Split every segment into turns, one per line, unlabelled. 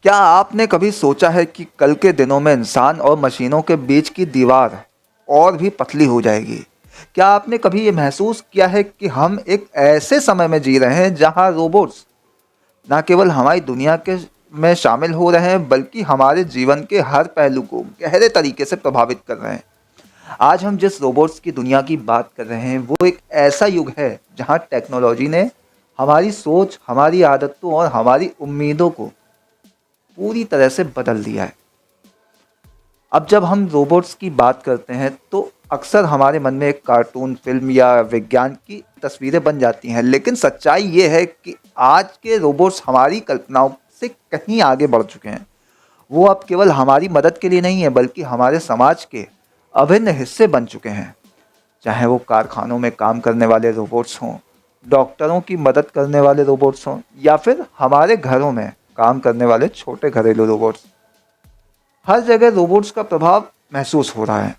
क्या आपने कभी सोचा है कि कल के दिनों में इंसान और मशीनों के बीच की दीवार और भी पतली हो जाएगी? क्या आपने कभी ये महसूस किया है कि हम एक ऐसे समय में जी रहे हैं जहां रोबोट्स ना केवल हमारी दुनिया के में शामिल हो रहे हैं बल्कि हमारे जीवन के हर पहलू को गहरे तरीके से प्रभावित कर रहे हैं। आज हम जिस रोबोट्स की दुनिया की बात कर रहे हैं वो एक ऐसा युग है जहां टेक्नोलॉजी ने हमारी सोच, हमारी आदतों और हमारी उम्मीदों को पूरी तरह से बदल दिया है। अब जब हम रोबोट्स की बात करते हैं तो अक्सर हमारे मन में एक कार्टून फिल्म या विज्ञान की तस्वीरें बन जाती हैं, लेकिन सच्चाई ये है कि आज के रोबोट्स हमारी कल्पनाओं से कहीं आगे बढ़ चुके हैं। वो अब केवल हमारी मदद के लिए नहीं है बल्कि हमारे समाज के अभिन्न हिस्से बन चुके हैं। चाहे वो कारखानों में काम करने वाले रोबोट्स हों, डॉक्टरों की मदद करने वाले रोबोट्स हों या फिर हमारे घरों में काम करने वाले छोटे घरेलू रोबोट्स, हर जगह रोबोट्स का प्रभाव महसूस हो रहा है।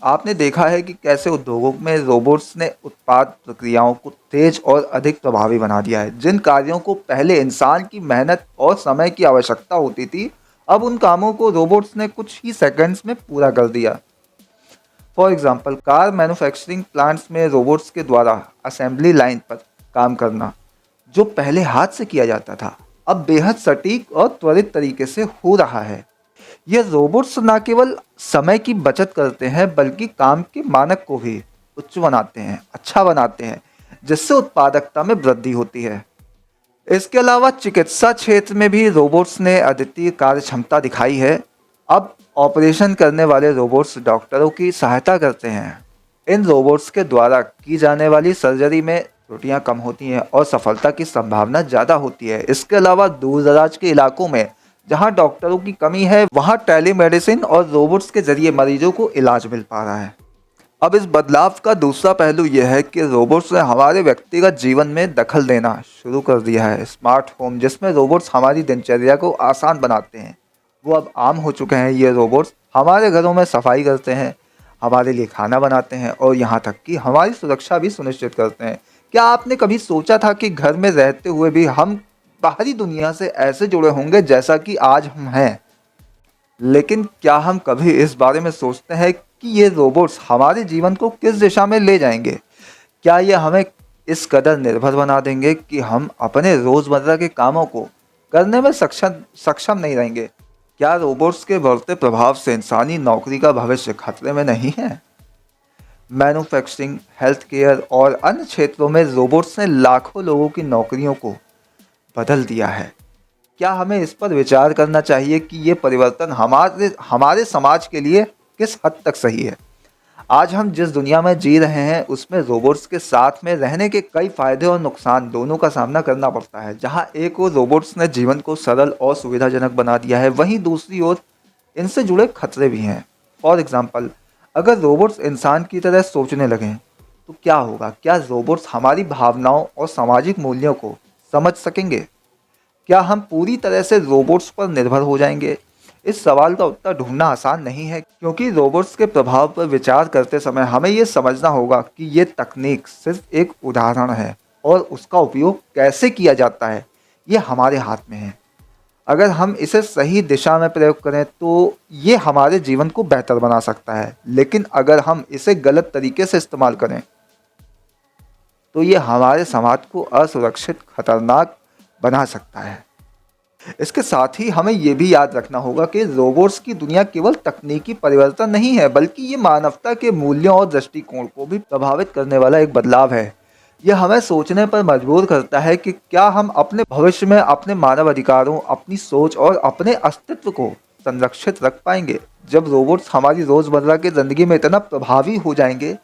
आपने देखा है कि कैसे उद्योगों में रोबोट्स ने उत्पाद प्रक्रियाओं को तेज और अधिक प्रभावी बना दिया है। जिन कार्यों को पहले इंसान की मेहनत और समय की आवश्यकता होती थी, अब उन कामों को रोबोट्स ने कुछ ही सेकंड्स में पूरा कर दिया। For example, car manufacturing plants में रोबोट्स के द्वारा असेंबली लाइन पर काम करना, जो पहले हाथ से किया जाता था, अब बेहद सटीक और त्वरित तरीके से हो रहा है। यह रोबोट्स न केवल समय की बचत करते हैं बल्कि काम के मानक को भी उच्च बनाते हैं, अच्छा बनाते हैं, जिससे उत्पादकता में वृद्धि होती है। इसके अलावा चिकित्सा क्षेत्र में भी रोबोट्स ने अद्वितीय कार्य क्षमता दिखाई है। अब ऑपरेशन करने वाले रोबोट्स डॉक्टरों की सहायता करते हैं। इन रोबोट्स के द्वारा की जाने वाली सर्जरी में त्रुटियां कम होती हैं और सफलता की संभावना ज़्यादा होती है। इसके अलावा दूर दराज के इलाकों में जहां डॉक्टरों की कमी है, वहां टेलीमेडिसिन और रोबोट्स के जरिए मरीजों को इलाज मिल पा रहा है। अब इस बदलाव का दूसरा पहलू यह है कि रोबोट्स ने हमारे व्यक्तिगत जीवन में दखल देना शुरू कर दिया है। स्मार्ट होम, जिसमें रोबोट्स हमारी दिनचर्या को आसान बनाते हैं, वो अब आम हो चुके हैं। ये रोबोट्स हमारे घरों में सफाई करते हैं, हमारे लिए खाना बनाते हैं और यहाँ तक कि हमारी सुरक्षा भी सुनिश्चित करते हैं। क्या आपने कभी सोचा था कि घर में रहते हुए भी हम बाहरी दुनिया से ऐसे जुड़े होंगे जैसा कि आज हम हैं? लेकिन क्या हम कभी इस बारे में सोचते हैं कि ये रोबोट्स हमारे जीवन को किस दिशा में ले जाएंगे? क्या ये हमें इस कदर निर्भर बना देंगे कि हम अपने रोज़मर्रा के कामों को करने में सक्षम नहीं रहेंगे? क्या रोबोट्स के बढ़ते प्रभाव से इंसानी नौकरी का भविष्य खतरे में नहीं है? मैन्युफैक्चरिंग, हेल्थ केयर और अन्य क्षेत्रों में रोबोट्स ने लाखों लोगों की नौकरियों को बदल दिया है। क्या हमें इस पर विचार करना चाहिए कि ये परिवर्तन हमारे हमारे समाज के लिए किस हद तक सही है? आज हम जिस दुनिया में जी रहे हैं उसमें रोबोट्स के साथ में रहने के कई फायदे और नुकसान दोनों का सामना करना पड़ता है। जहां एक ओर रोबोट्स ने जीवन को सरल और सुविधाजनक बना दिया है, वहीं दूसरी ओर इनसे जुड़े खतरे भी हैं। फॉर एग्जाम्पल, अगर रोबोट्स इंसान की तरह सोचने लगें तो क्या होगा? क्या रोबोट्स हमारी भावनाओं और सामाजिक मूल्यों को समझ सकेंगे? क्या हम पूरी तरह से रोबोट्स पर निर्भर हो जाएंगे? इस सवाल का उत्तर ढूंढना आसान नहीं है, क्योंकि रोबोट्स के प्रभाव पर विचार करते समय हमें ये समझना होगा कि ये तकनीक सिर्फ एक उदाहरण है और उसका उपयोग कैसे किया जाता है ये हमारे हाथ में है। अगर हम इसे सही दिशा में प्रयोग करें तो ये हमारे जीवन को बेहतर बना सकता है, लेकिन अगर हम इसे गलत तरीके से इस्तेमाल करें तो ये हमारे समाज को असुरक्षित, खतरनाक बना सकता है। इसके साथ ही हमें ये भी याद रखना होगा कि रोबोट्स की दुनिया केवल तकनीकी परिवर्तन नहीं है, बल्कि ये मानवता के मूल्यों और दृष्टिकोण को भी प्रभावित करने वाला एक बदलाव है। यह हमें सोचने पर मजबूर करता है कि क्या हम अपने भविष्य में अपने मानव अधिकारों, अपनी सोच और अपने अस्तित्व को संरक्षित रख पाएंगे। जब रोबोट्स हमारी रोज़मर्रा की ज़िंदगी में इतना प्रभावी हो जाएंगे,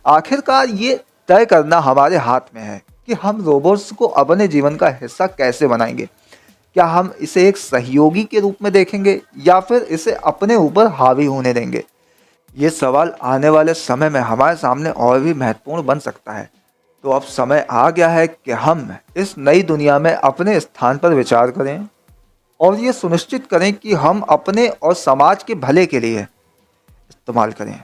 आखिरकार ये तय करना हमारे हाथ में है कि हम रोबोट्स को अपने जीवन का हिस्सा कैसे बनाएंगे। क्या हम इसे एक सहयोगी के रूप में देखेंगे या फिर इसे अपने ऊपर हावी होने देंगे? ये सवाल आने वाले समय में हमारे सामने और भी महत्वपूर्ण बन सकता है। तो अब समय आ गया है कि हम इस नई दुनिया में अपने स्थान पर विचार करें और ये सुनिश्चित करें कि हम अपने और समाज के भले के लिए इस्तेमाल करें।